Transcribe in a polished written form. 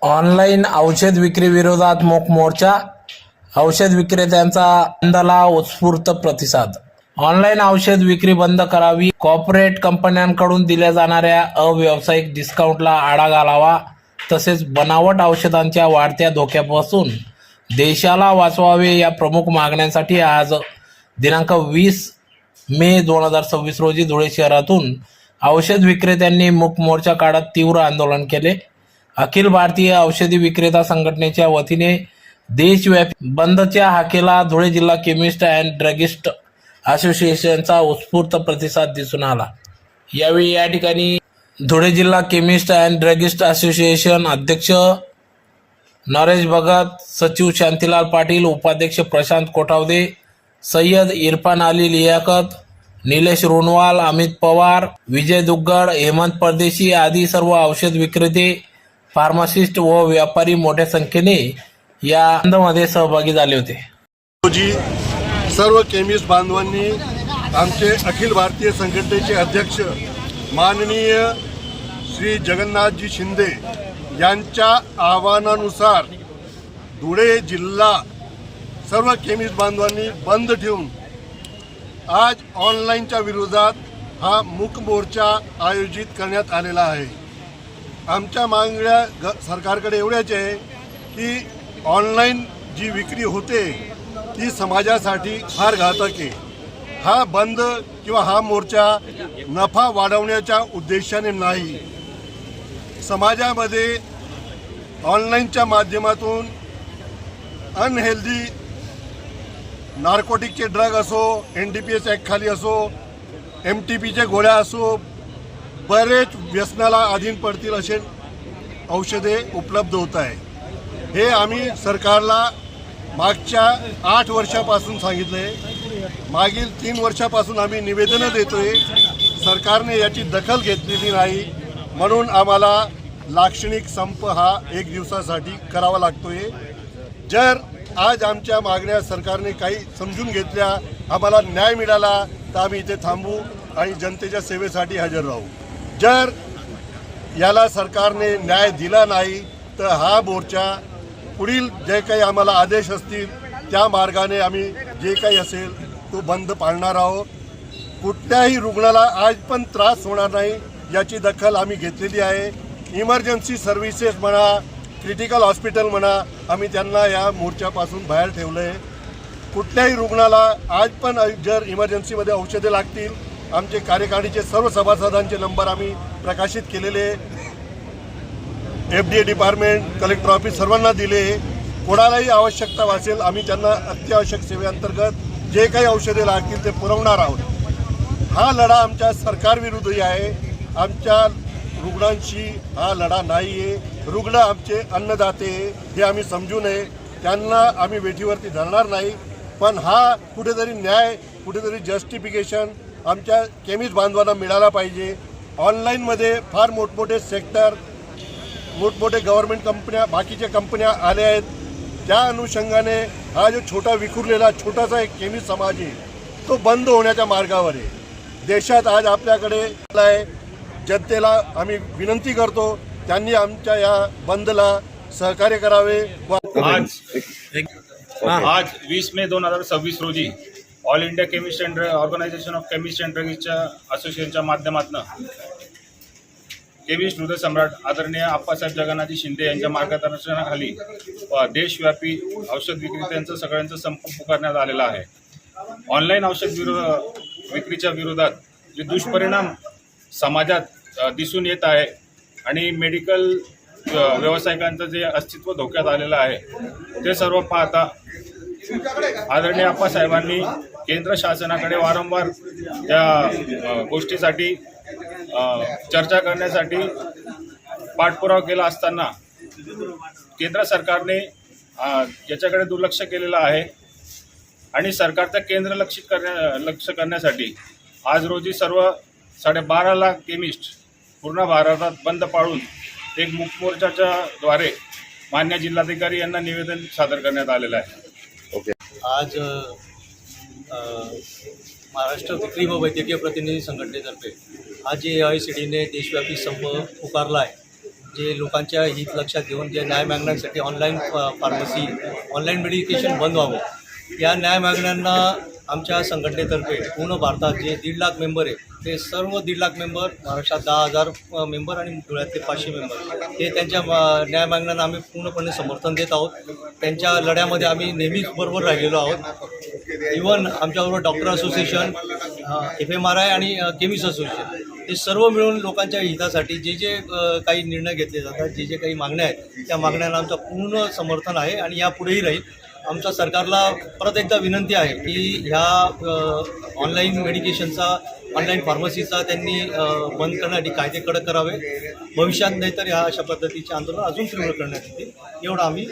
Online औषध विक्री विरोधात मूक मोर्चा, औषध विक्रेत्यांचा बंदला उत्स्फूर्त प्रतिसाद. ऑनलाईन औषध विक्री बंद करावी, कॉर्पोरेट कंपन्यांकडून दिल्या जाणाऱ्या अव्यावसायिक डिस्काउंटला आळा घालावा, तसेच बनावट औषधांच्या वाढत्या धोक्यापासून देशाला वाचवावे या प्रमुख मागण्यांसाठी आज दिनांक 20 मे 2026 रोजी धुळे शहरातून औषध विक्रेत्यांनी मूक मोर्चा काढत तीव्र आंदोलन केले. अखिल भारतीय औषधी विक्रेता संघटनेच्या वतीने देशव्यापी बंदच्या हाकेला धुळे जिल्हा केमिस्ट अँड ड्रगिस्ट असोसिएशनचा उत्स्फूर्त प्रतिसाद दिसून आला. यावेळी या ठिकाणी धुळे जिल्हा केमिस्ट अँड ड्रगिस्ट असोसिएशन अध्यक्ष नरेश भगत, सचिव शांतीलाल पाटील, उपाध्यक्ष प्रशांत कोठावदे, सय्यद इरफान अली लियाकत, निलेश रुनवाल, अमित पवार, विजय दुग्गड, हेमंत परदेशी आदी सर्व औषध विक्रेते, फार्मासिस्ट व व्यापारी मोठ्या संख्येने या बंदमध्ये सहभागी झाले होते. सर्व केमिस्ट बांधवांनी आमचे अखिल भारतीय संघटनेचे अध्यक्ष माननीय श्री जगन्नाथजी शिंदे यांच्या आवाहनानुसार धुळे जिल्हा सर्व केमिस्ट बांधवांनी बंद ठेवून आज ऑनलाईनच्या विरोधात हा मूक मोर्चा आयोजित करण्यात आलेला आहे. आमच्या मागण्या सरकारकडे एवढ्याच आहे की ऑनलाईन जी विक्री होते ती समाजासाठी फार घातक आहे. हा बंद किंवा हा मोर्चा नफा वाढवण्याच्या उद्देशाने नाही, समाजामध्ये ऑनलाईनच्या माध्यमातून अनहेल्दी नार्कोटिकचे ड्रग असो, NDPS ॲक्ट खाली असो, MTPच्या गोळ्या असो, बरेच व्यसनाला अधीन पडतील असे औषधे उपलब्ध होत आहे. हे आम्ही सरकारला मागच्या 8 वर्षापासून सांगितले. मागील 3 वर्षापासून आम्ही निवेदनं देतोय. सरकारने याची दखल घेतलेली नाही, म्हणून आम्हाला लाक्षणिक संप हा 1 दिवसासाठी करावा लागतोय. जर आज आमच्या मागण्या सरकारने काही समजून घेतल्या, आम्हाला न्याय मिळाला तर आम्ही इथे थांबू आणि जनतेच्या सेवेसाठी हजर राहू. जर याला सरकारने न्याय दिला नाही तर हा मोर्चा पुढील जे काही आम्हाला आदेश असतील त्या मार्गाने आम्ही जे काही असेल तो बंद पाळणार आहोत. कुठल्याही रुग्णाला आज पण त्रास होणार नाही याची दखल आम्ही घेतलेली आहे. इमर्जन्सी सर्व्हिसेस म्हणा, क्रिटिकल हॉस्पिटल म्हणा, आम्ही त्यांना या मोर्चापासून बाहेर ठेवलं आहे. कुठल्याही रुग्णाला आज पण जर इमर्जन्सीमध्ये औषधे लागतील, आमचे कार्यकारिणीचे सर्व सभासदांचे नंबर आम्ही प्रकाशित केलेले, FDA डिपार्टमेंट, कलेक्टर ऑफिस सर्वांना दिले. कोणालाही आवश्यकता वासेल आम्ही त्यांना अत्यावश्यक सेवेअंतर्गत जे काही औषधे लागतील ते पुरवणार आहोत. हा लढा आमच्या सरकारविरुद्ध आहे, आमच्या रुग्णांशी हा लढा नाही आहे. रुग्ण आमचे अन्नदाते हे आम्ही समजू नये, त्यांना आम्ही वेठीवरती धरणार नाही. पण हा कुठेतरी न्याय, कुठेतरी जस्टिफिकेशन आमच्या केमिस्ट बांधवांना मिळाला पाहिजे. ऑनलाईनमध्ये फार मोठमोठे सेक्टर, मोठमोठे गव्हर्नमेंट कंपन्या, बाकीच्या कंपन्या आल्या आहेत. त्या अनुषंगाने हा जो छोटा विखुरलेला छोटासा एक केमिस्ट समाज आहे तो बंद होण्याच्या मार्गावर आहे. देशात आज आपल्याकडे आहे. जनतेला आम्ही विनंती करतो त्यांनी आमच्या या बंदला सहकार्य करावे. आज 20 मे 2026 रोजी all India chemist and organisation of chemist and ड्रगिस्टच्या असोसिएशनच्या माध्यमातून केमिस्ट हृदय सम्राट आदरणीय आप्पासाहेब जगन्नाथजी शिंदे यांच्या मार्गदर्शनाखाली देशव्यापी औषध विक्रेत्यांचा सगळ्यांचा संप पुकारण्यात आलेला आहे. ऑनलाईन औषध विक्रीच्या विरोधात जे दुष्परिणाम समाजात दिसून येत आहे आणि मेडिकल व्यावसायिकांचं जे अस्तित्व धोक्यात आलेलं आहे ते सर्व पाहता आदरणीय आप्पासाहेबांनी केंद्र शासनाकडे वारंवार या गोष्टीसाठी चर्चा करण्यासाठी पाठपुरावा केला असताना केंद्र सरकारने याच्याकडे दुर्लक्ष केलेलं आहे आणि सरकारचं केंद्र लक्ष करण्यासाठी आज रोजी सर्व 12.5 लाख केमिस्ट पूर्ण भारतात बंद पाळून एक मूक मोर्चाच्या द्वारे मान्य जिल्हाधिकारी यांना निवेदन सादर करण्यात आलेलं आहे. आज महाराष्ट्र विक्री व वैद्यकीय प्रतिनिधी संघटनेतर्फे आज AICTने देशव्यापी संप पुकारला आहे. जे लोकांच्या हित लक्षात घेऊन जे न्याय मागण्यांसाठी ऑनलाईन फार्मसी ऑनलाईन मेडिकेशन बंद व्हावं, या न्याय मागण्यांना आमच्या संघटनेतर्फे पूर्ण भारतात जे 1.5 लाख मेंबर आहे ते सर्व 1.5 लाख मेंबर, महाराष्ट्रात 10,000 मेंबर आणि धुळ्यातले 500 मेंबर हे त्यांच्या न्याय मागण्यांना आम्ही पूर्णपणे समर्थन देत आहोत. त्यांच्या लढ्यामध्ये आम्ही नेहमीच बरोबर राहिलेलो आहोत. इवन आमच्याबरोबर डॉक्टर असोसिएशन, FMRI आणि केमिस्ट असोसिएशन हे सर्व मिळून लोकांच्या हितासाठी जे जे काही निर्णय घेतले जातात, जे जे काही मागण्या आहेत त्या मागण्यांना आमचं पूर्ण समर्थन आहे आणि यापुढेही राहील. आमच्या सरकारला परत एकदा विनंती आहे की ह्या ऑनलाईन मेडिकेशनचा, ऑनलाईन फार्मसीचा त्यांनी बंद करण्यासाठी कायदे कडक करावे. भविष्यात नाहीतर ह्या अशा पद्धतीचे आंदोलन अजून तीव्र करण्यात येतील, एवढं आम्ही